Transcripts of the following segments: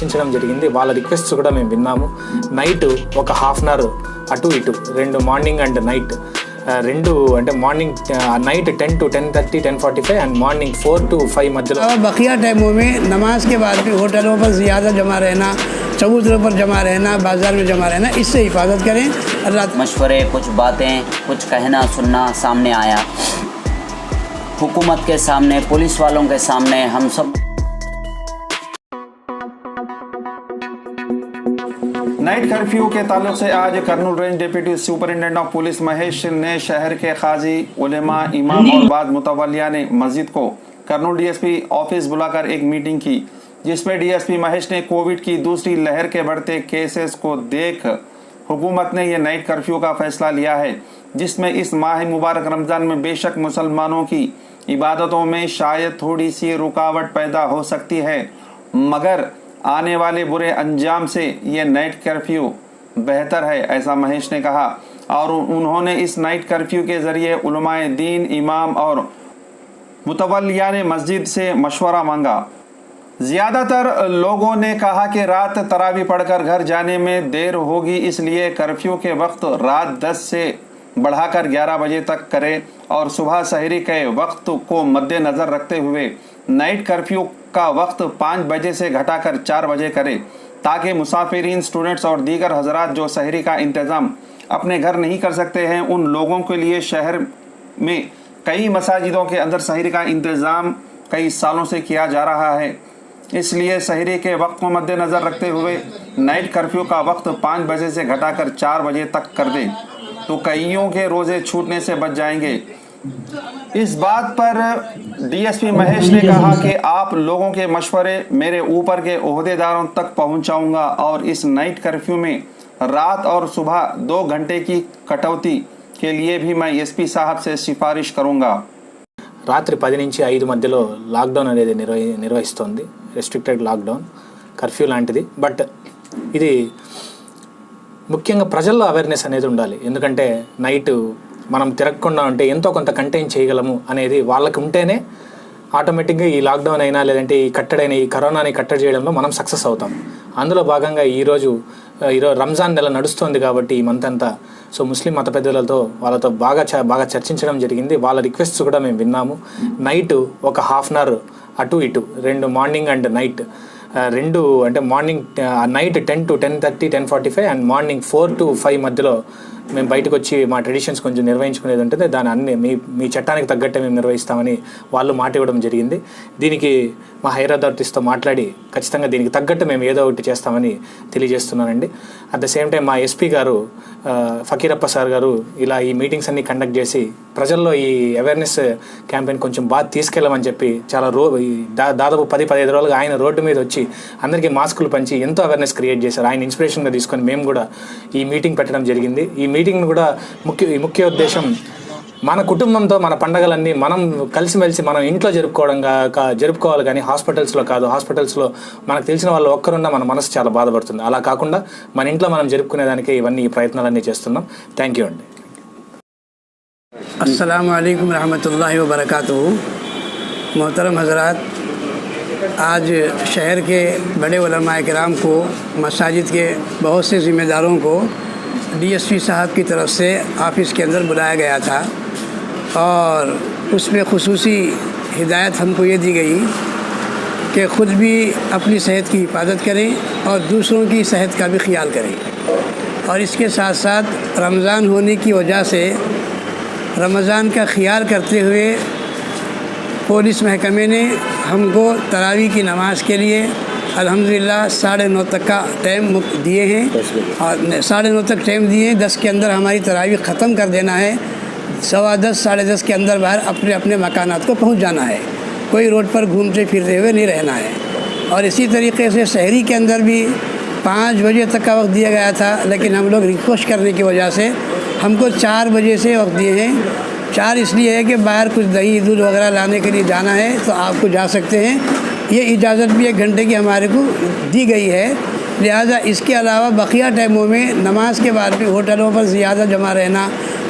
చర్చించడం జరిగింది. వాళ్ళ రిక్వెస్ట్స్ కూడా మేము విన్నాము. నైట్ ఒక హాఫ్ అన్ అవర్ అటు ఇటు, రెండు మార్నింగ్ అండ్ నైట్ రెండు, అంటే morning night 10 to 10:30, 10:45 and morning 4 to 5 మధ్యలో. बकिया टाइमों में नमाज के बाद भी होटलों पर ज़्यादा जमा रहना, चबूतरों पर जमा रहना, बाज़ार में जमा रहना, इससे हिफाजत करें. अल्लाह मशवरे, कुछ बातें, कुछ कहना सुनना सामने आया, हुकूमत के सामने, पुलिस वालों के सामने, हम सब. नाइट कर्फ्यू के ताल्लुक से आज Kurnool range deputy superintendent of police Mahesh ने शहर के काजी, उलेमा, इमाम और बाद मुतवल्लियान मस्जिद को कर्नूल डीएसपी ऑफिस बुलाकर एक मीटिंग की, जिसमें डीएसपी महेश ने कोविड की दूसरी लहर के बढ़ते केसेस को देख हुकूमत ने यह नाइट कर्फ्यू का फैसला लिया है, जिसमें इस माह मुबारक रमज़ान में बेशक मुसलमानों की इबादतों में शायद थोड़ी सी रुकावट पैदा हो सकती है, मगर आने वाले बुरे अंजाम से ये नाइट कर्फ्यू बेहतर है, ऐसा महेश ने कहा. और उन्होंने इस नाइट कर्फ्यू के ज़रिए उलमाए दीन, इमाम और मुतवल्लियान मस्जिद से मशवरा मांगा. ज़्यादातर लोगों ने कहा कि रात तरावी पढ़कर घर जाने में देर होगी, इसलिए कर्फ्यू के वक्त रात 10 से बढ़ाकर 11 बजे तक करें और सुबह सहरी के वक्त को मद्देनज़र रखते हुए नाइट कर्फ्यू का वक्त 5 बजे से घटाकर 4 बजे करें, ताकि मुसाफिरीन, स्टूडेंट्स और दीगर हजरात जो सहरी का इंतज़ाम अपने घर नहीं कर सकते हैं, उन लोगों के लिए शहर में कई मसाजिदों के अंदर सहरी का इंतज़ाम कई सालों से किया जा रहा है. इसलिए सहरी के वक्त को मद्देनज़र रखते हुए नाइट कर्फ्यू का वक्त 5 बजे से घटाकर 4 बजे तक कर दें, तो कईयों के रोज़े छूटने से बच जाएंगे. इस बात पर डीएसपी महेश ने कहा कि आप लोगों के मशवरे मेरे ऊपर के ओहदेदारों तक पहुंचाऊंगा और इस नाइट कर्फ्यू में रात और सुबह 2 घंटे की कटौती के लिए भी मैं एसपी साहब से सिफारिश करूंगा. రాత్రి 10 నుంచి 5 మధ్యలో లాక్డౌన్ అనేది నిర్వహిస్తోంది. రెస్ట్రిక్టెడ్ లాక్డౌన్, కర్ఫ్యూ లాంటిది. బట్ ఇది ముఖ్యంగా ప్రజల్లో అవేర్నెస్ అనేది ఉండాలి. ఎందుకంటే నైట్ మనం తిరగకుండా ఉంటే ఎంతో కొంత కంటైన్ చేయగలము అనేది వాళ్ళకి ఉంటేనే ఆటోమేటిక్గా ఈ లాక్డౌన్ అయినా లేదంటే ఈ కట్టడైన ఈ కరోనాని కట్టడి చేయడంలో మనం సక్సెస్ అవుతాం. అందులో భాగంగా ఈరోజు రంజాన్ నెల నడుస్తోంది కాబట్టి ఈ మంత్ అంతా సో ముస్లిం మత పెద్దలతో వాళ్ళతో బాగా చర్చించడం జరిగింది. వాళ్ళ రిక్వెస్ట్స్ కూడా మేము విన్నాము. నైట్ ఒక హాఫ్ అన్ అవర్ అటు ఇటు, రెండు మార్నింగ్ అండ్ నైట్ రెండు, అంటే morning night 10 to 10:30, 10:45 and morning 4 to 5 మధ్యలో మేము బయటకు వచ్చి మా ట్రెడిషన్స్ కొంచెం నిర్వహించుకునేది ఉంటుంది. దాని అన్ని మీ చట్టానికి తగ్గట్టే మేము నిర్వహిస్తామని వాళ్ళు మాట ఇవ్వడం జరిగింది. దీనికి మా హైర్ అథారిటీస్తో మాట్లాడి ఖచ్చితంగా దీనికి తగ్గట్టు మేము ఏదో ఒకటి చేస్తామని తెలియజేస్తున్నానండి. అట్ ద సేమ్ టైం మా ఎస్పీ గారు ఫకీరప్ప సార్ గారు ఇలా ఈ మీటింగ్స్ అన్ని కండక్ట్ చేసి ప్రజల్లో ఈ అవేర్నెస్ క్యాంపెయిన్ కొంచెం బాగా తీసుకెళ్ళమని చెప్పి చాలా దాదాపు 10-15 రోజులుగా ఆయన రోడ్డు మీద వచ్చి అందరికీ మాస్కులు పంచి ఎంతో అవేర్నెస్ క్రియేట్ చేశారు. ఆయన ఇన్స్పిరేషన్గా తీసుకొని మేము కూడా ఈ మీటింగ్ పెట్టడం జరిగింది. ఈ మీటింగ్ను కూడా ముఖ్య ఉద్దేశం మన కుటుంబంతో మన పండగలన్నీ మనం కలిసిమెలిసి మనం ఇంట్లో జరుపుకోవాలి కానీ హాస్పిటల్స్లో కాదు. హాస్పిటల్స్లో మనకు తెలిసిన వాళ్ళు ఒక్కరున్నా మన మనసు చాలా బాధపడుతుంది. అలా కాకుండా మన ఇంట్లో మనం జరుపుకునేదానికి ఈ ప్రయత్నాలన్నీ చేస్తున్నాం. థ్యాంక్ యూ అండి. अस्सलामु अलैकुम रहमतुल्लाहि व बरकातुहू. मोहतरम हज़रात, आज शहर के बड़े उलमाए किराम को, मसाजिद के बहुत से ज़िम्मेदारों को डीएसपी साहब की तरफ से ऑफ़िस के अंदर बुलाया गया था और उसमें खुसूसी हिदायत हमको ये दी गई कि ख़ुद भी अपनी सेहत की हिफाजत करें और दूसरों की सेहत का भी ख्याल करें. और इसके साथ साथ रमज़ान होने की वजह से रमज़ान का ख्याल करते हुए पुलिस महकमे ने हमको तरावी की नमाज के लिए अल्हम्दुलिल्लाह 9:30 तक का टाइम दिए हैं और 9:30 तक टाइम दिए हैं. 10 के अंदर हमारी तरावी ख़त्म कर देना है. 10:15 10:30 के अंदर बाहर अपने अपने मकानात को पहुंच जाना है. कोई रोड पर घूमते फिरते हुए नहीं रहना है. और इसी तरीके से शहरी के अंदर भी 5 बजे तक का वक्त दिया गया था, लेकिन हम लोग रिक्वेस्ट करने की वजह से हमको 4 बजे से वक्त दिए हैं. 4 इसलिए है कि बाहर कुछ दही दूध वगैरह लाने के लिए जाना है तो आपको जा सकते हैं. ये इजाज़त भी 1 घंटे की हमारे को दी गई है. लिहाजा इसके अलावा बकिया टाइमों में नमाज के बाद भी होटलों पर ज़्यादा जमा रहना,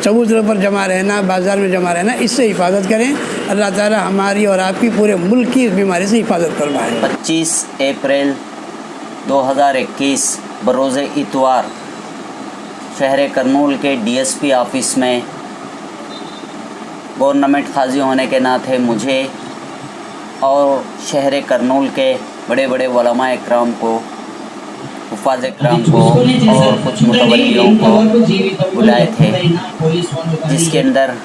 चबूतरों पर जमा रहना, बाज़ार में जमा रहना, इससे हिफाजत करें. अल्लाह ताला हमारी और आपकी पूरे मुल्क की इस बीमारी से हिफाजत फरमाए. 25 अप्रैल 2021 बरोज़ इतवार शहर करनूल के DSP ऑफिस में गवर्नमेंट काजी होने के नाते मुझे और शहर करनूल के बड़े बड़े उलमा इकराम को, हुफ़ाज़ इकराम को और कुछ मुतवल्लियों को बुलाए थे, जिसके अंदर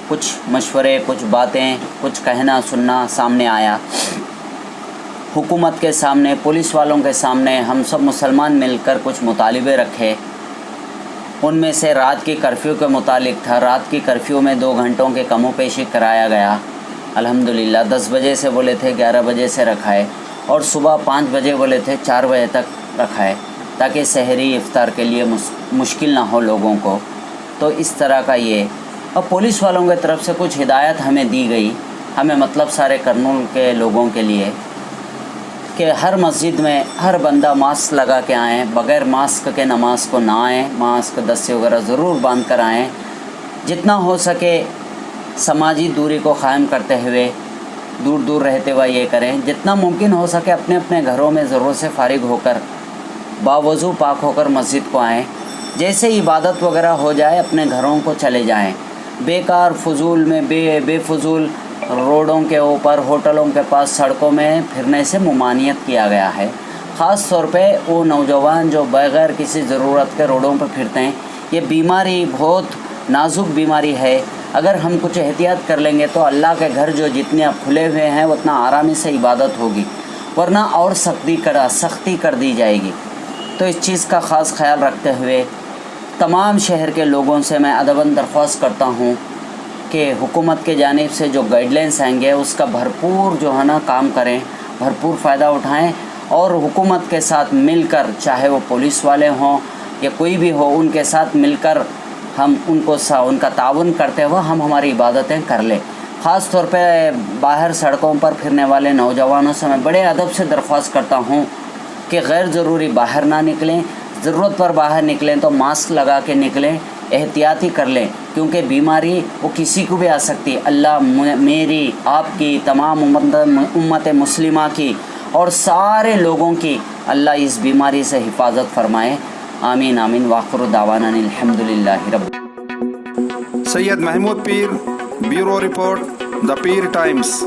कुछ मशवरे, कुछ बातें, कुछ कहना सुनना सामने आया। हुकूमत के सामने, पुलिस वालों के सामने हम सब मुसलमान मिलकर कुछ मुतालिबे रखे। उनमें से रात की कर्फ्यू के मुतालिक था। रात की कर्फ्यू में 2 घंटों के कमो पेशी कराया गया। अल्हम्दुलिल्लाह 10 बजे से बोले थे 11 बजे से रखा है, और सुबह 5 बजे बोले थे 4 बजे तक रखा है, ताकि सहरी इफ्तार के लिए मुश्किल ना हो लोगों को। तो इस तरह का ये, और पुलिस वालों की तरफ से कुछ हिदायत हमें दी गई, हमें मतलब सारे करनूल के लोगों के लिए, कि हर मस्जिद में हर बंदा मास्क लगा के आएँ, बग़ैर मास्क के नमाज को ना आएँ, मास्क दस्ते वगैरह ज़रूर बांध कर आएँ। जितना हो सके समाजी दूरी को क़ायम करते हुए, दूर दूर रहते हुए ये करें। जितना मुमकिन हो सके अपने अपने घरों में ज़रूरत से फ़ारिग होकर, बावज़ू पाक होकर मस्जिद को आएँ। जैसे इबादत वगैरह हो जाए अपने घरों को चले जाएँ। बेकार फजूल में बेफजूल रोडों के ऊपर, होटलों के पास, सड़कों में फिरने से ममानियत किया गया है। ख़ास तौर पे वो नौजवान जो बग़ैर किसी ज़रूरत के रोडों पर फिरते हैं। ये बीमारी बहुत नाजुक बीमारी है। अगर हम कुछ एहतियात कर लेंगे तो अल्लाह के घर जो जितने अब खुले हुए हैं उतना आरामी से इबादत होगी, वरना और सख्ती कर दी जाएगी। तो इस चीज़ का ख़ास ख्याल रखते हुए तमाम शहर के लोगों से मैं अदबन दरख्वास्त करता हूँ कि हुकूमत के जानिब से जो गाइडलाइंस आएंगे उसका भरपूर जो है ना काम करें, भरपूर फ़ायदा उठाएं, और हुकूमत के साथ मिलकर, चाहे वो पुलिस वाले हों या कोई भी हो, उनके साथ मिलकर हम उनका ताउन करते हुए हम हमारी इबादतें कर लें। ख़ास तौर पे बाहर सड़कों पर फिरने वाले नौजवानों से मैं बड़े अदब से दरख्वास्त करता हूँ कि गैर ज़रूरी बाहर ना निकलें। ज़रूरत पर बाहर निकलें तो मास्क लगा के निकलें, एहतियाती कर लें, क्योंकि बीमारी वो किसी को भी आ सकती है। अल्लाह मेरी, आपकी, तमाम उम्मत मुस्लिमा की और सारे लोगों की अल्लाह इस बीमारी से हिफाजत फरमाए। आमीन आमीन। वाखिर दावाना अल्हम्दुलिल्लाहि रब्बिल। सैयद महमूद पीर, bureau report, the Pir times.